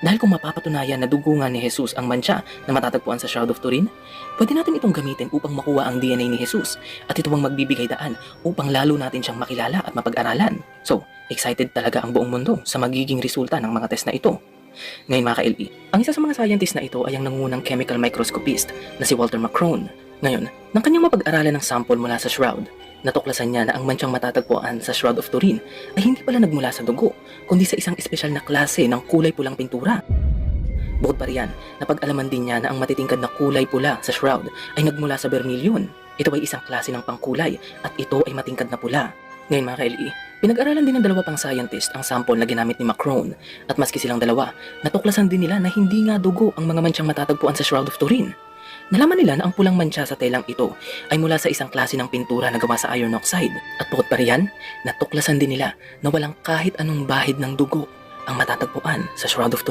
Dahil kung mapapatunayan na dugo nga ni Jesus ang mantsa na matatagpuan sa Shroud of Turin, pwede natin itong gamitin upang makuha ang DNA ni Jesus at ito ang magbibigay daan upang lalo natin siyang makilala at mapag-aralan. So, excited talaga ang buong mundo sa magiging resulta ng mga test na ito. Ngayon mga ka-LE, ang isa sa mga scientist na ito ay ang nangungunang chemical microscopist na si Walter Macron. Ngayon, nang kanyang mapag-aralan ng sample mula sa shroud, natuklasan niya na ang mantsang matatagpuan sa Shroud of Turin ay hindi pala nagmula sa dugo, kundi sa isang espesyal na klase ng kulay pulang pintura. Bukod pa riyan, napag-alaman din niya na ang matitingkad na kulay pula sa shroud ay nagmula sa vermilion. Ito ay isang klase ng pangkulay at ito ay matingkad na pula. Ngayon mga ka-LE, pinag-aralan din ng dalawa pang scientist ang sample na ginamit ni Macron at maski silang dalawa, natuklasan din nila na hindi nga dugo ang mga mantsang matatagpuan sa Shroud of Turin. Nalaman nila na ang pulang mantsa sa telang ito ay mula sa isang klase ng pintura na gawa sa iron oxide. At bukod pa riyan, natuklasan din nila na walang kahit anong bahid ng dugo ang matatagpuan sa Shroud of Turin.